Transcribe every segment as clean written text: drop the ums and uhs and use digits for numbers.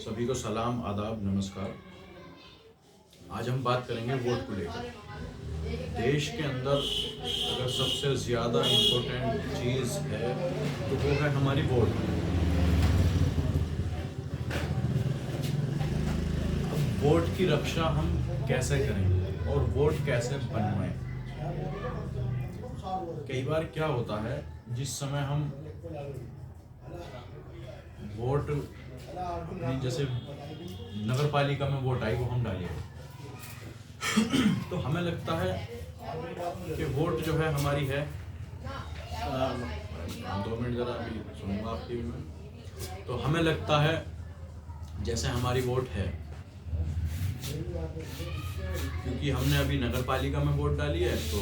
सभी को सलाम, आदाब, नमस्कार। आज हम बात करेंगे वोट को लेकर। देश के अंदर अगर सबसे ज़्यादा इम्पोर्टेंट चीज़ है तो वो है हमारी वोट। अब वोट की रक्षा हम कैसे करें और वोट कैसे बनवाएं? कई बार क्या होता है, जिस समय हम वोट अपनी जैसे नगर पालिका में वोट आई वो हम डालिए तो हमें लगता है कि वोट जो है हमारी है। 2 मिनट ज़रा अभी सुनूंगा आपकी भी मैं। तो हमें लगता है जैसे हमारी वोट है, क्योंकि हमने अभी नगर पालिका में वोट डाली है तो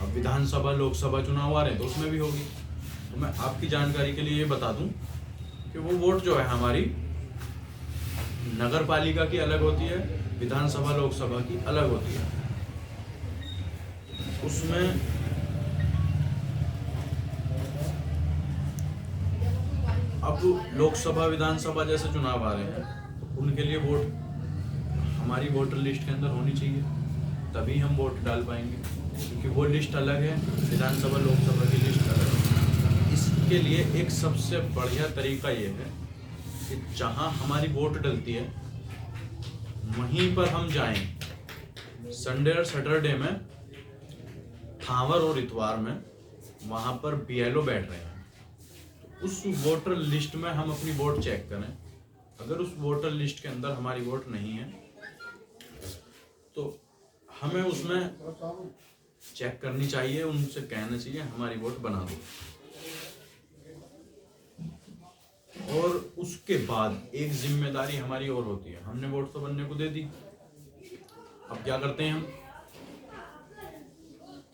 अब विधानसभा लोकसभा चुनाव आ रहे हैं तो उसमें भी होगी। तो मैं आपकी जानकारी के लिए ये बता दूं कि वो वोट जो है हमारी नगर पालिका की अलग होती है, विधानसभा लोकसभा की अलग होती है। उसमें अब लोकसभा विधानसभा जैसे चुनाव आ रहे हैं तो उनके लिए वोट हमारी वोटर लिस्ट के अंदर होनी चाहिए, तभी हम वोट डाल पाएंगे, क्योंकि वो लिस्ट अलग है, विधानसभा लोकसभा की लिस्ट अलग है। इसके लिए एक सबसे बढ़िया तरीका ये है कि जहां हमारी वोट डलती है वहीं पर हम जाएं। संडे और सैटरडे में थावर और इतवार में वहां पर बीएलओ बैठ रहे हैं, तो उस वोटर लिस्ट में हम अपनी वोट चेक करें। अगर उस वोटर लिस्ट के अंदर हमारी वोट नहीं है तो हमें उसमें चेक करनी चाहिए, उनसे कहना चाहिए हमारी वोट बना दो। और उसके बाद एक जिम्मेदारी हमारी और होती है, हमने वोट तो बनने को दे दी, अब क्या करते हैं हम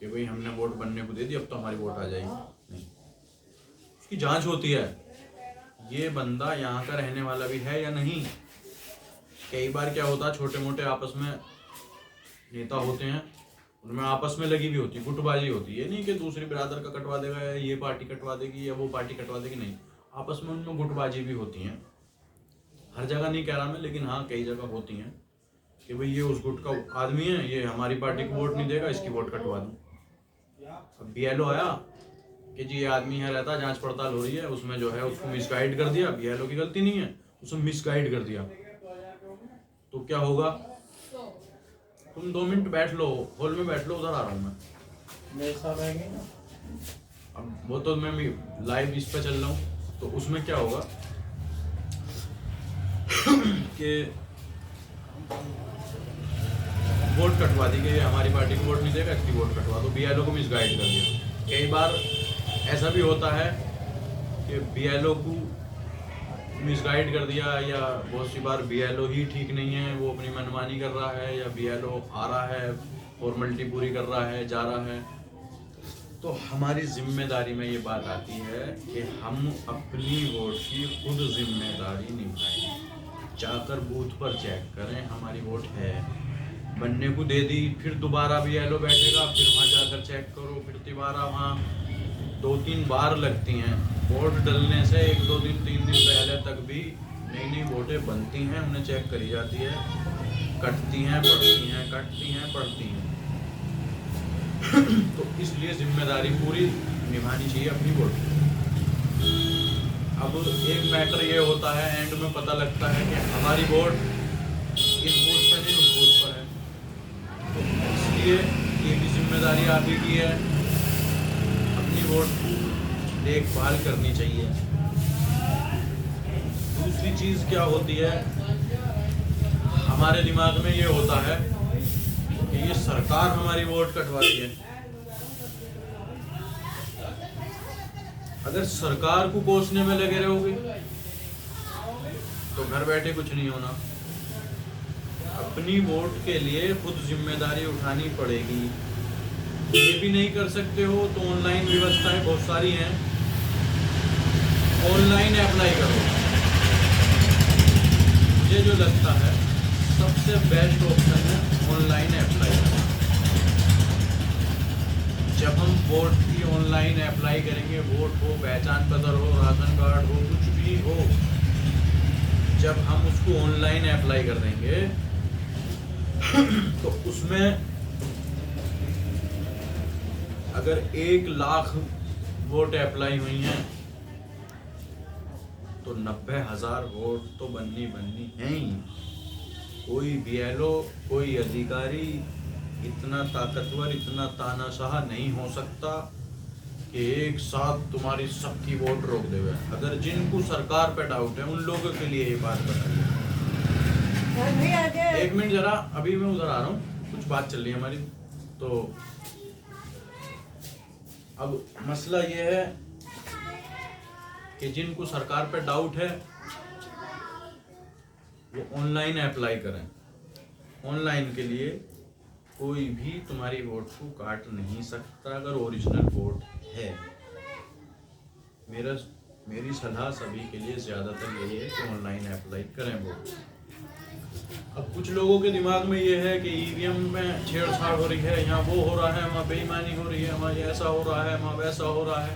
कि भाई हमने वोट बनने को दे दी, अब तो हमारी वोट आ जाएगी। नहीं, उसकी जांच होती है, ये बंदा यहाँ का रहने वाला भी है या नहीं। कई बार क्या होता है, छोटे मोटे आपस में नेता होते हैं, उनमें आपस में लगी भी होती है, गुटबाजी होती है। ये नहीं कि दूसरी बिरादर का कटवा देगा या ये पार्टी कटवा देगी या वो पार्टी कटवा देगी, नहीं, आपस में उनमें गुटबाजी भी होती हैं। हर जगह नहीं कह रहा मैं, लेकिन हाँ कई जगह होती हैं कि भाई ये उस गुट का आदमी है, ये हमारी पार्टी को वोट नहीं देगा, इसकी वोट कटवा दूँ। अब बीएलओ आया कि जी ये आदमी है रहता, जांच पड़ताल हो रही है, उसमें जो है उसको मिसगाइड कर दिया। बीएलओ की गलती नहीं है, उसने मिसगाइड कर दिया तो क्या होगा? तुम 2 मिनट बैठ लो, हॉल में बैठ लो, उधर आ रहा हूँ मैं। अब वो तो मैं लाइव इस पे चल रहा हूँ, तो उसमें क्या होगा कि वोट कटवा दी गई, हमारी पार्टी को वोट नहीं देगा, इसकी वोट कटवा दो। बीएलओ को मिसगाइड कर दिया। कई बार ऐसा भी होता है कि बीएलओ को मिसगाइड कर दिया, या बहुत सी बार बीएलओ ही ठीक नहीं है, वो अपनी मनमानी कर रहा है, या बीएलओ आ रहा है फॉर्मेलिटी पूरी कर रहा है, जा रहा है। तो हमारी जिम्मेदारी में ये बात आती है कि हम अपनी वोट की खुद जिम्मेदारी निभाएं। जाकर बूथ पर चेक करें हमारी वोट है, बनने को दे दी, फिर दोबारा बीएलओ बैठेगा, फिर वहाँ जाकर चेक करो, फिर दोबारा वहाँ 2-3 बार लगती हैं। वोट डलने से 1-2 दिन 3 दिन पहले तक भी नई नई वोटें बनती हैं, उन्हें चेक करी जाती है, कटती हैं, पड़ती हैं, कटती हैं, पड़ती हैं। तो इसलिए जिम्मेदारी पूरी निभानी चाहिए अपनी वोट। अब एक मैटर ये होता है, एंड में पता लगता है कि हमारी वोट इस बूथ पर नहीं उस बूथ पर है, तो इसलिए ये भी जिम्मेदारी आप ही की है, अपनी वोट देखभाल करनी चाहिए। दूसरी चीज क्या होती है, हमारे दिमाग में ये होता है कि ये सरकार हमारी वोट कटवाती है। अगर सरकार को कोसने में लगे रहोगे तो घर बैठे कुछ नहीं होना। अपनी वोट के लिए खुद जिम्मेदारी उठानी पड़ेगी। ये भी नहीं कर सकते हो तो ऑनलाइन व्यवस्थाएं बहुत सारी हैं, ऑनलाइन अप्लाई करो। मुझे जो लगता है सबसे बेस्ट ऑप्शन है ऑनलाइन अप्लाई करना। जब हम वोट की ऑनलाइन अप्लाई करेंगे, वोट हो, पहचान पत्र हो, राशन कार्ड हो, कुछ भी हो, जब हम उसको ऑनलाइन अप्लाई कर देंगे तो उसमें अगर 1 लाख वोट अप्लाई हुई हैं तो 90,000 वोट तो बननी है ही। कोई BLO, कोई अधिकारी इतना ताकतवर, इतना तानाशाह नहीं हो सकता कि एक साथ तुम्हारी सबकी वोट रोक देवे। अगर जिनको सरकार पे डाउट है उन लोगों के लिए ये बात बताइए। एक मिनट जरा, अभी मैं उधर आ रहा हूँ, कुछ बात चल रही है हमारी। तो अब मसला ये है कि जिनको सरकार पे डाउट है वो ऑनलाइन अप्लाई करें। ऑनलाइन के लिए कोई भी तुम्हारी वोट को काट नहीं सकता अगर ओरिजिनल वोट है। मेरी सलाह सभी के लिए ज़्यादातर यही है कि ऑनलाइन अप्लाई करें वोट। अब कुछ लोगों के दिमाग में ये है कि EVM में छेड़छाड़ हो रही है, यहाँ वो हो रहा है, वहाँ बेईमानी हो रही है, वहाँ ऐसा हो रहा है, वहाँ वैसा हो रहा है।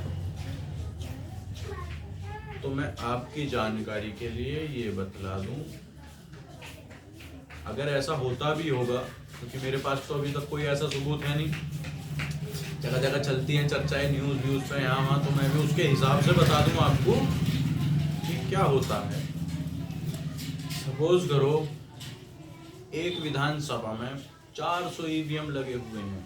तो मैं आपकी जानकारी के लिए ये बतला दूं, अगर ऐसा होता भी होगा, क्योंकि मेरे पास तो अभी तक कोई ऐसा सबूत है नहीं, जगह जगह चलती हैं चर्चाएं न्यूज़ पे यहाँ वहाँ, तो मैं भी उसके हिसाब से बता दूं आपको कि क्या होता है। सपोज करो एक विधानसभा में 400 EVM लगे हुए हैं,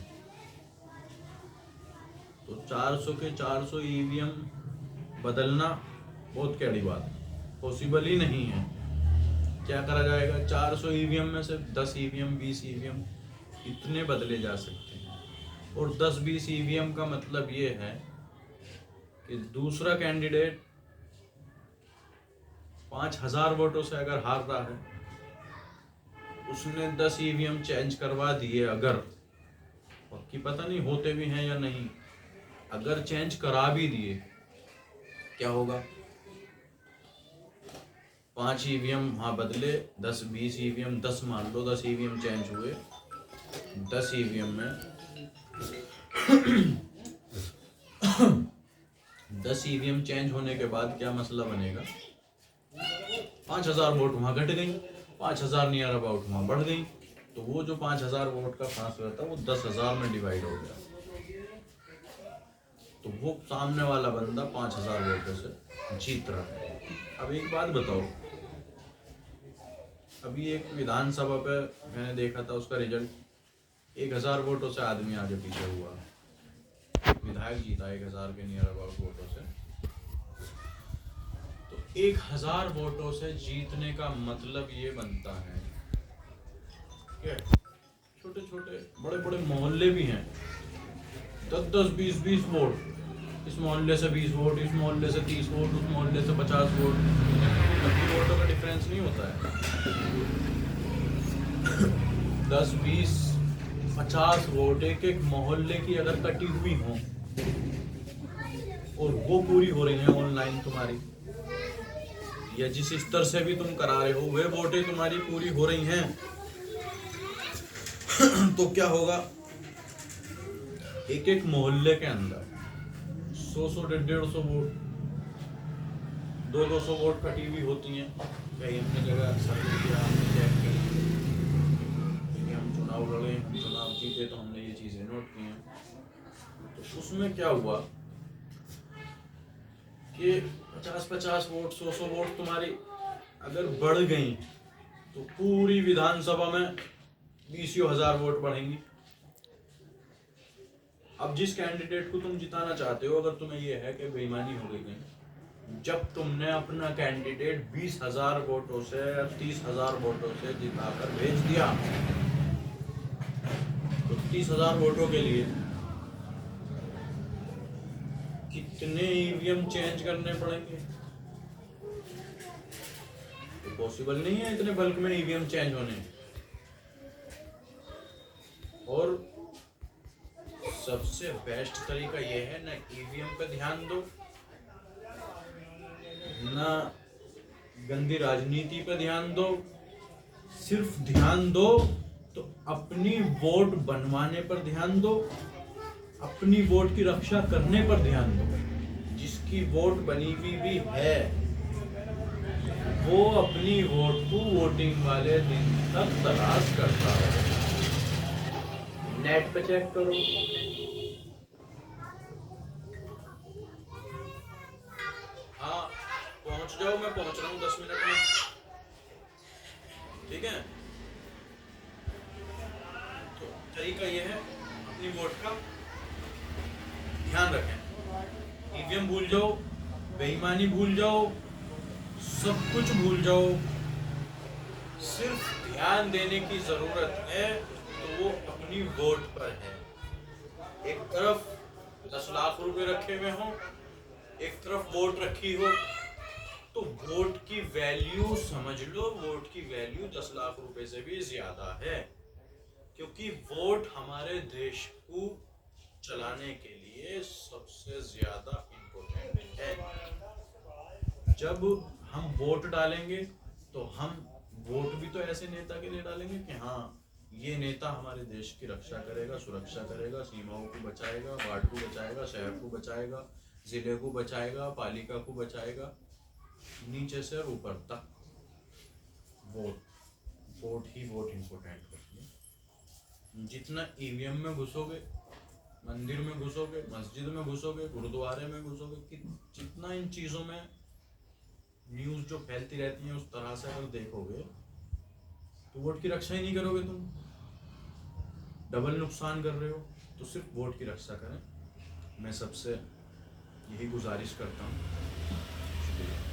तो 400 के 400 EVM बदलना बहुत कड़ी बात, पॉसिबल ही नहीं है। क्या करा जाएगा? 400 EVM में से 10 EVM 20 EVM इतने बदले जा सकते हैं। और 10-20 EVM का मतलब ये है कि दूसरा कैंडिडेट 5,000 वोटों से अगर हार रहा है, उसने 10 EVM चेंज करवा दिए, अगर पक्की पता नहीं होते भी हैं या नहीं, अगर चेंज करा भी दिए, क्या होगा? 5 EVM वहाँ बदले, 10-20 EVM, 10 मान लो 10 EVM चेंज हुए, 10 EVM में 10 EVM चेंज होने के बाद क्या मसला बनेगा? 5,000 वोट वहाँ घट गई, 5,000 नियर अबाउट वहाँ बढ़ गई, तो वो जो 5,000 वोट का फासला था वो 10,000 में डिवाइड हो गया। तो वो सामने वाला बंदा 5,000 वोटों से जीत रहा है। अब एक बात बताओ, अभी एक विधानसभा पे मैंने देखा था, उसका रिजल्ट 1,000 वोटों से आदमी आगे पीछे हुआ, विधायक जीता 1,000 के नियर अबाउट वोटों से। तो 1,000 वोटों से जीतने का मतलब ये बनता है कि छोटे छोटे बड़े बड़े मोहल्ले भी हैं, 10-10, 20-20 वोट, इस मोहल्ले से 20 वोट, इस मोहल्ले से 30 वोट, उस मोहल्ले से 50 वोट, 20 वोटों का डिफरेंस नहीं होता है। 10, 20, 50 वोट एक एक मोहल्ले की अगर कटी हुई हो और वो पूरी हो रही है ऑनलाइन तुम्हारी, या जिस स्तर से भी तुम करा रहे हो वे वोटें तुम्हारी पूरी हो रही हैं, तो क्या होगा? एक एक मोहल्ले के अंदर 100-100, 150-150 वोट, 200-200 वोट कटी हुई होती हैं। कहीं हमने जगह सर्वे किया, हमने चेक की, हम चुनाव लड़े, हम चुनाव जीते, तो हमने ये चीज़ें नोट की हैं। तो उसमें क्या हुआ कि 50-50 वोट, 100-100 वोट तुम्हारी अगर बढ़ गई तो पूरी विधानसभा में 20,000 वोट बढ़ेंगी। अब जिस कैंडिडेट को तुम जिताना चाहते हो, अगर तुम्हें यह है कि बेईमानी हो गई, जब तुमने अपना कैंडिडेट 20,000 वोटों से या 30,000 वोटों से जिताकर भेज दिया, तो 30,000 वोटों के लिए कितने EVM चेंज करने पड़ेंगे? तो पॉसिबल नहीं है इतने बल्क में EVM चेंज होने। और सबसे बेस्ट तरीका यह है, ना EVM पे ध्यान दो, ना गंदी राजनीति पे ध्यान दो, सिर्फ ध्यान दो तो अपनी वोट बनवाने पर ध्यान दो, अपनी वोट की रक्षा करने पर ध्यान दो। जिसकी वोट बनी हुई भी है वो अपनी वोट को वोटिंग वाले दिन तक तलाश करता है। नेट पे चेक करो। हाँ, पहुंच जाओ, मैं पहुंच रहा हूँ 10 मिनट में, ठीक है। तो तरीका ये है, अपनी वोट का ध्यान रखें। ईवीएम भूल जाओ, बेईमानी भूल जाओ, सब कुछ भूल जाओ, सिर्फ ध्यान देने की जरूरत है तो वो अपनी वोट पर है। एक तरफ 10 लाख रुपए रखे हुए हों, एक तरफ वोट रखी हो, तो वोट की वैल्यू समझ लो, वोट की वैल्यू 10 लाख रुपए से भी ज्यादा है, क्योंकि वोट हमारे देश को चलाने के लिए सबसे ज्यादा इम्पोर्टेंट है। जब हम वोट डालेंगे तो हम वोट भी तो ऐसे नेता के लिए डालेंगे कि हाँ, ये नेता हमारे देश की रक्षा करेगा, सुरक्षा करेगा, सीमाओं को बचाएगा, वार्ड को बचाएगा, शहर को बचाएगा, जिले को बचाएगा, पालिका को बचाएगा, नीचे से ऊपर तक वोट ही वोट इम्पोर्टेंट होती है। जितना ईवीएम में घुसोगे, मंदिर में घुसोगे, मस्जिद में घुसोगे, गुरुद्वारे में घुसोगे, जितना इन चीज़ों में न्यूज़ जो फैलती रहती है उस तरह से अगर देखोगे तो वोट की रक्षा ही नहीं करोगे तुम, डबल नुकसान कर रहे हो। तो सिर्फ वोट की रक्षा करें, मैं सबसे यही गुजारिश करता हूँ। शुक्रिया।